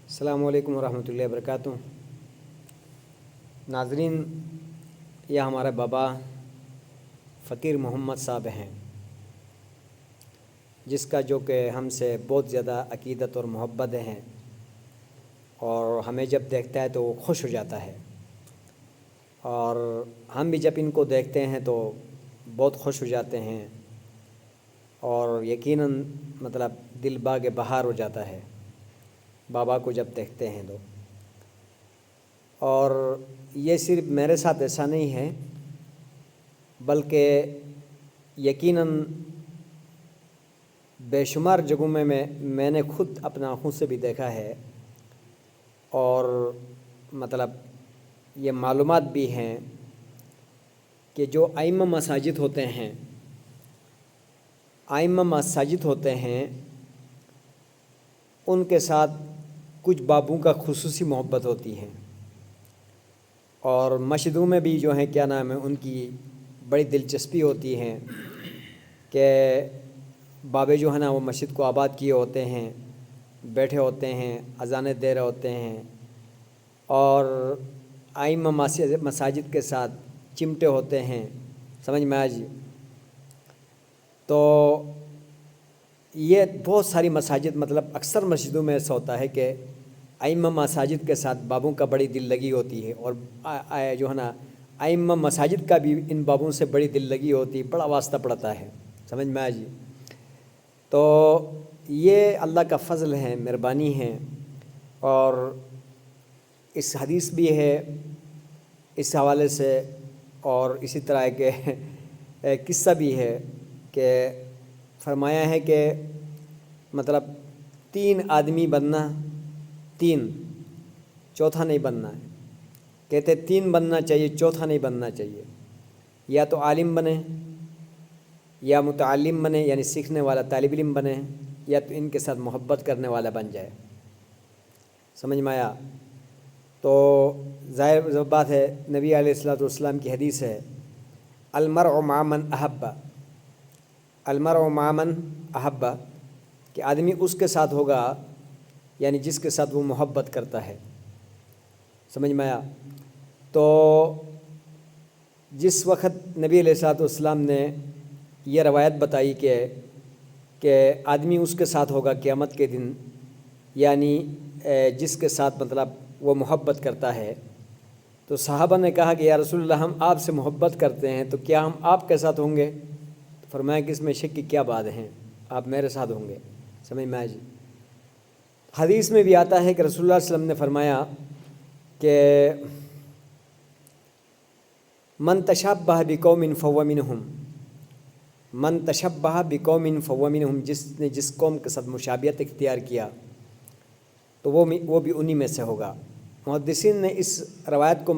السلام علیکم ورحمۃ اللہ وبرکاتہ۔ ناظرین، یہ ہمارے بابا فقیر محمد صاحب ہیں، جس کا جو کہ ہم سے بہت زیادہ عقیدت اور محبت ہیں، اور ہمیں جب دیکھتا ہے تو وہ خوش ہو جاتا ہے، اور ہم بھی جب ان کو دیکھتے ہیں تو بہت خوش ہو جاتے ہیں، اور یقیناً دل باغ بہار ہو جاتا ہے بابا کو جب دیکھتے ہیں تو۔ اور یہ صرف میرے ساتھ ایسا نہیں ہے، بلکہ یقیناً بے شمار جگہوں میں نے خود اپنا آنکھوں سے بھی دیکھا ہے، اور یہ معلومات بھی ہیں کہ جو ائمہ مساجد ہوتے ہیں ان کے ساتھ کچھ بابوں کا خصوصی محبت ہوتی ہے، اور مسجدوں میں بھی جو ہیں ان کی بڑی دلچسپی ہوتی ہے کہ بابے جو ہیں وہ مسجد کو آباد کیے ہوتے ہیں، بیٹھے ہوتے ہیں، اذانیں دے رہے ہوتے ہیں، اور ائمہ مساجد کے ساتھ چمٹے ہوتے ہیں۔ سمجھ میں آج تو یہ بہت ساری مساجد اکثر مسجدوں میں ایسا ہوتا ہے کہ ائمہ مساجد کے ساتھ بابوں کا بڑی دل لگی ہوتی ہے، اور جو ائمہ مساجد کا بھی ان بابوں سے بڑی دل لگی ہوتی ہے، بڑا واسطہ پڑتا ہے۔ سمجھ میں آج تو یہ اللہ کا فضل ہے، مہربانی ہے، اور اس حدیث بھی ہے اس حوالے سے، اور اسی طرح کے قصہ بھی ہے کہ فرمایا ہے کہ 3 آدمی بننا، 3 چوتھا نہیں بننا ہے، کہتے 3 بننا چاہیے، چوتھا نہیں بننا چاہیے، یا تو عالم بنے، یا متعلم بنے یعنی سیکھنے والا طالب علم بنے، یا تو ان کے ساتھ محبت کرنے والا بن جائے۔ سمجھ میں آیا؟ تو ظاہر بات ہے، نبی علیہ الصلوۃ والسلام کی حدیث ہے، المرء مع من احب، المرء مع من احب، کہ آدمی اس کے ساتھ ہوگا یعنی جس کے ساتھ وہ محبت کرتا ہے۔ سمجھ میں آیا؟ تو جس وقت نبی علیہ الصلوۃ والسلام نے یہ روایت بتائی کہ آدمی اس کے ساتھ ہوگا قیامت کے دن، یعنی جس کے ساتھ وہ محبت کرتا ہے، تو صحابہ نے کہا کہ یا رسول اللہ، ہم آپ سے محبت کرتے ہیں، تو کیا ہم آپ کے ساتھ ہوں گے؟ فرمایا کہ اس میں شک کی کیا بات ہے، آپ میرے ساتھ ہوں گے۔ سمجھ میں آئی؟ حدیث میں بھی آتا ہے کہ رسول اللہ صلی اللہ علیہ وسلم نے فرمایا کہ من تشبہ بقوم فہو منہم، من تشبہ بقوم فہو منہم، جس نے جس قوم کے ساتھ مشابہت اختیار کیا تو وہ بھی انہی میں سے ہوگا۔ محدثین نے اس روایت کو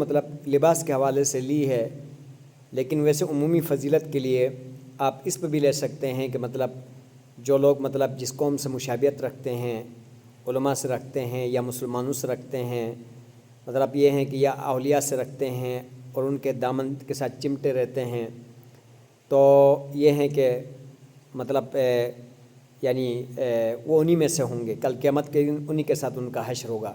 لباس کے حوالے سے لی ہے، لیکن ویسے عمومی فضیلت کے لیے آپ اس پہ بھی لے سکتے ہیں کہ جو لوگ جس قوم سے مشابہت رکھتے ہیں، علماء سے رکھتے ہیں، یا مسلمانوں سے رکھتے ہیں، یہ ہیں کہ یا اولیاء سے رکھتے ہیں اور ان کے دامن کے ساتھ چمٹے رہتے ہیں، تو یہ ہیں کہ وہ انہی میں سے ہوں گے، کل قیامت کے دن انہی کے ساتھ ان کا حشر ہوگا۔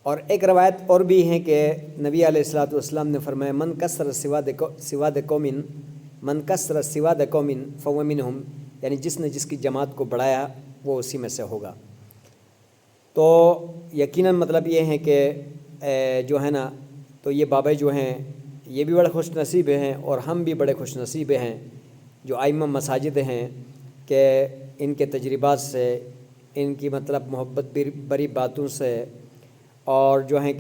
اور ایک روایت اور بھی ہے کہ نبی علیہ الصلوۃ والسلام نے فرمایا من کثر سواد قوم، من کثر سواد قوم فہو منہم، یعنی جس نے جس کی جماعت کو بڑھایا وہ اسی میں سے ہوگا۔ تو یقیناً یہ ہے کہ تو یہ بابے جو ہیں یہ بھی بڑے خوش نصیب ہیں، اور ہم بھی بڑے خوش نصیب ہیں جو ائمہ مساجد ہیں، کہ ان کے تجربات سے، ان کی محبت بری باتوں سے، اور جو ہیں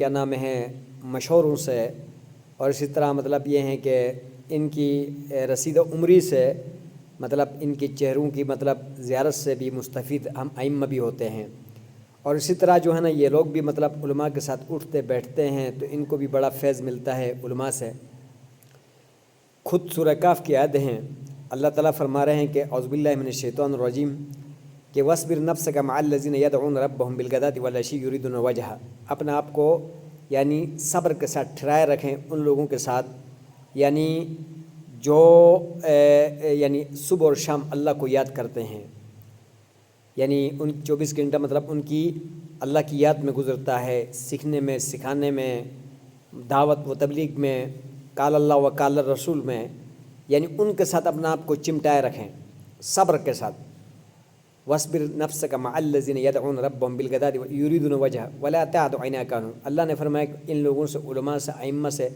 مشوروں سے، اور اسی طرح یہ ہیں کہ ان کی رسید عمری سے، ان کی چہروں کی زیارت سے بھی مستفید ہم ائمہ بھی ہوتے ہیں، اور اسی طرح یہ لوگ بھی علماء کے ساتھ اٹھتے بیٹھتے ہیں تو ان کو بھی بڑا فیض ملتا ہے علماء سے۔ خود سورہ کہف کی آیت ہیں، اللہ تعالیٰ فرما رہے ہیں کہ اعوذ باللہ من الشیطان الرجیم، کہ وَاصْبِرْ نَفْسَكَ مَعَ الَّذِينَ يَدْعُونَ رَبَّهُمْ بِالْغَدَاةِ وَالْعَشِيِّ يُرِيدُونَ وَجْهَهُ، اپنے آپ کو صبر کے ساتھ ٹھہرائے رکھیں ان لوگوں کے ساتھ، جو صبح اور شام اللہ کو یاد کرتے ہیں، ان 24 گھنٹہ ان کی اللہ کی یاد میں گزرتا ہے، سیکھنے میں، سکھانے میں، دعوت و تبلیغ میں، قال اللہ و قال الرسول میں، یعنی ان کے ساتھ اپنا آپ کو چمٹائے رکھیں صبر کے ساتھ. وَاصْبِرْ نَفْسَكَ مَعَ الَّذِينَ يَدْعُونَ رَبَّهُمْ بِالْغَدَاةِ وَيُرِيدُونَ وَجْهَهُ وَلَا تَعْدُ عَيْنَاكَ عَنْهُمْ. اللہ نے فرمایا کہ ان لوگوں سے، علماء سے، ائمہ سے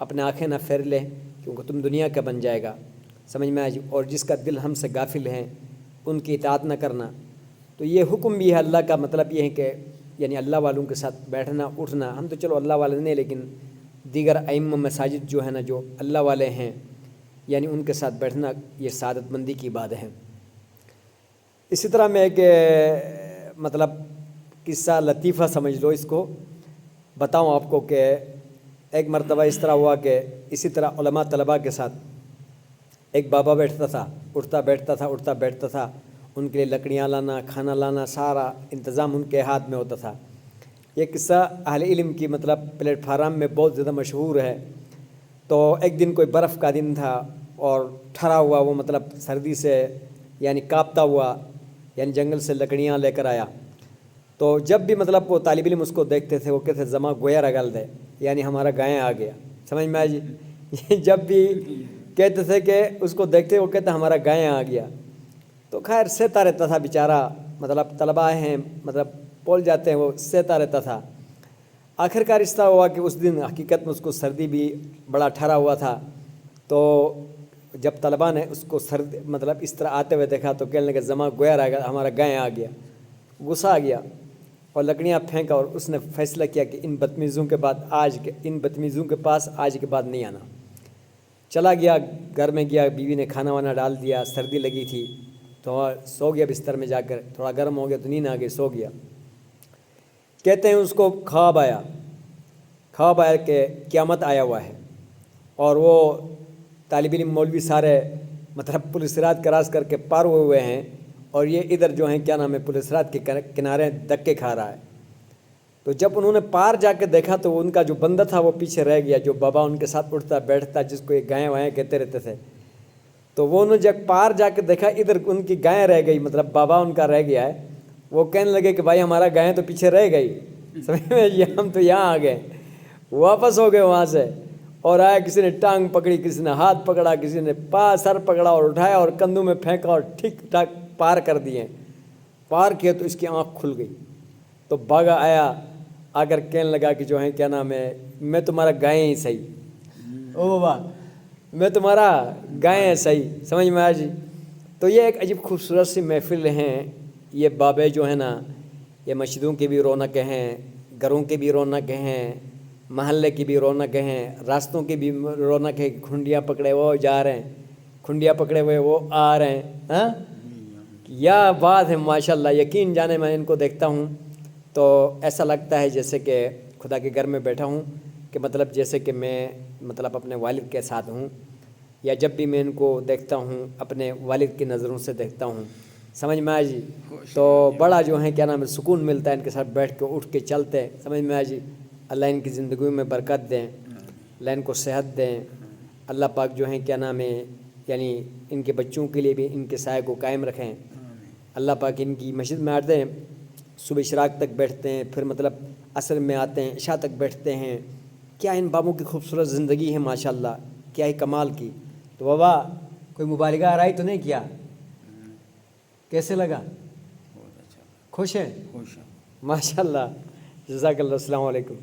اپنے آنکھیں نہ پھیر لے، کیونکہ تم دنیا کا بن جائے گا. سمجھ میں آج. اور جس کا دل ہم سے غافل ہے ان کی اطاعت نہ کرنا. تو یہ حکم بھی ہے اللہ کا. مطلب یہ ہے کہ یعنی اللہ والوں کے ساتھ بیٹھنا اٹھنا. ہم تو چلو اللہ والے نہیں، لیکن دیگر ائمہ مساجد جو ہے نا، جو اللہ والے ہیں، یعنی ان کے ساتھ بیٹھنا یہ سعادت مندی کی بات ہے. اسی طرح میں ایک مطلب قصہ لطیفہ سمجھ لو اس کو بتاؤں آپ کو کہ ایک مرتبہ اس طرح ہوا کہ اسی طرح علماء طلباء کے ساتھ ایک بابا بیٹھتا تھا، اٹھتا بیٹھتا تھا، اٹھتا بیٹھتا تھا. ان کے لیے لکڑیاں لانا، کھانا لانا، سارا انتظام ان کے ہاتھ میں ہوتا تھا. یہ قصہ اہل علم کی مطلب پلیٹ فارم میں بہت زیادہ مشہور ہے. تو ایک دن کوئی برف کا دن تھا اور ٹھرا ہوا وہ مطلب سردی سے یعنی کانپتا ہوا، یعنی جنگل سے لکڑیاں لے کر آیا. تو جب بھی مطلب وہ طالب علم اس کو دیکھتے تھے وہ کہتے زما گویا رگل دے، یعنی ہمارا گائیں آ گیا. سمجھ میں آئی جی. جب بھی کہتے تھے کہ اس کو دیکھتے وہ کہتے ہمارا گائیں آ گیا. تو خیر سہتا رہتا تھا بیچارہ. مطلب طلباء ہیں مطلب بول جاتے ہیں، وہ سہتا رہتا تھا. آخرکار اس طرح ہوا کہ اس دن حقیقت میں اس کو سردی بھی بڑا ٹھرا ہوا تھا. تو جب طلباء نے اس کو سردی مطلب اس طرح آتے ہوئے دیکھا تو کہنے لگے زما گویا رہ گیا، ہمارا گائیں آ گیا. غصہ آ گیا اور لکڑیاں پھینکا، اور اس نے فیصلہ کیا کہ ان بدتمیزوں کے پاس آج کے بعد نہیں آنا. چلا گیا، گھر میں گیا، بیوی نے کھانا وانا ڈال دیا. سردی لگی تھی تو سو گیا بستر میں جا کر. تھوڑا گرم ہو گیا تو نیند آ گئی، سو گیا. کہتے ہیں اس کو خواب آیا کہ قیامت آیا ہوا ہے، اور وہ طالب علم مولوی سارے مطلب پولیس رات کراس کر کے پار ہوئے ہیں، اور یہ ادھر جو ہیں کیا نام ہے پولیس رات کے کنارے دھکے کھا رہا ہے. تو جب انہوں نے پار جا کے دیکھا تو ان کا جو بندہ تھا وہ پیچھے رہ گیا، جو بابا ان کے ساتھ اٹھتا بیٹھتا جس کو یہ گائیں وائیں کہتے رہتے تھے. تو وہ انہوں نے جب پار جا کے دیکھا ادھر ان کی گائیں رہ گئی، مطلب بابا ان کا رہ گیا ہے. وہ کہنے لگے کہ بھائی ہمارا گائیں تو پیچھے رہ گئی، سمجھ میں یہ ہم تو یہاں آ گئے. واپس ہو گئے وہاں سے اور آیا، کسی نے ٹانگ پکڑی، کسی نے ہاتھ پکڑا، کسی نے سر پکڑا اور اٹھایا اور کندھوں میں پھینکا اور ٹھیک ٹھاک پار کر دیے. پار کیا تو اس کی آنکھ کھل گئی. تو بھاگا آیا، آ کر کہنے لگا کہ جو ہے کیا نام ہے میں تمہارا گائیں ہی صحیح. او بابا میں تمہارا گائیں صحیح. سمجھ میں آ جی. تو یہ ایک عجیب خوبصورت سی محفل ہیں. یہ بابے جو ہیں نا، یہ مسجدوں کی بھی رونق ہیں، گھروں کی بھی رونق ہیں، محلے کی بھی رونق ہیں، راستوں کی بھی رونق ہے. کھنڈیاں پکڑے وہ جا رہے ہیں، کھنڈیاں پکڑے ہوئے وہ آ رہے ہیں. ہاں یا بات ہے ماشاءاللہ. یقین جانے میں ان کو دیکھتا ہوں تو ایسا لگتا ہے جیسے کہ خدا کے گھر میں بیٹھا ہوں، کہ مطلب جیسے کہ میں مطلب اپنے والد کے ساتھ ہوں، یا جب بھی میں ان کو دیکھتا ہوں اپنے والد کی نظروں سے دیکھتا ہوں. سمجھ میں آ جی. تو بڑا جو ہے کیا نام ہے سکون ملتا ہے ان کے ساتھ بیٹھ کے، اٹھ کے چلتے. سمجھ میں آ جی. اللہ ان کی زندگیوں میں برکت دیں، اللہ ان کو صحت دیں. اللہ پاک جو ہے کیا نام ہے یعنی ان کے بچوں کے لیے بھی ان کے سائے کو قائم رکھیں. اللہ پاک ان کی مسجد میں آتے ہیں، صبح اشراق تک بیٹھتے ہیں، پھر مطلب عصر میں آتے ہیں، عشاء تک بیٹھتے ہیں. کیا ان بابوں کی خوبصورت زندگی ہے ماشاءاللہ، کیا ہی کمال کی. تو بابا کوئی مبالغہ آرائی تو نہیں کیا؟ کیسے لگا؟ خوش ہیں؟ ماشاءاللہ. جزاک اللہ. السلام علیکم.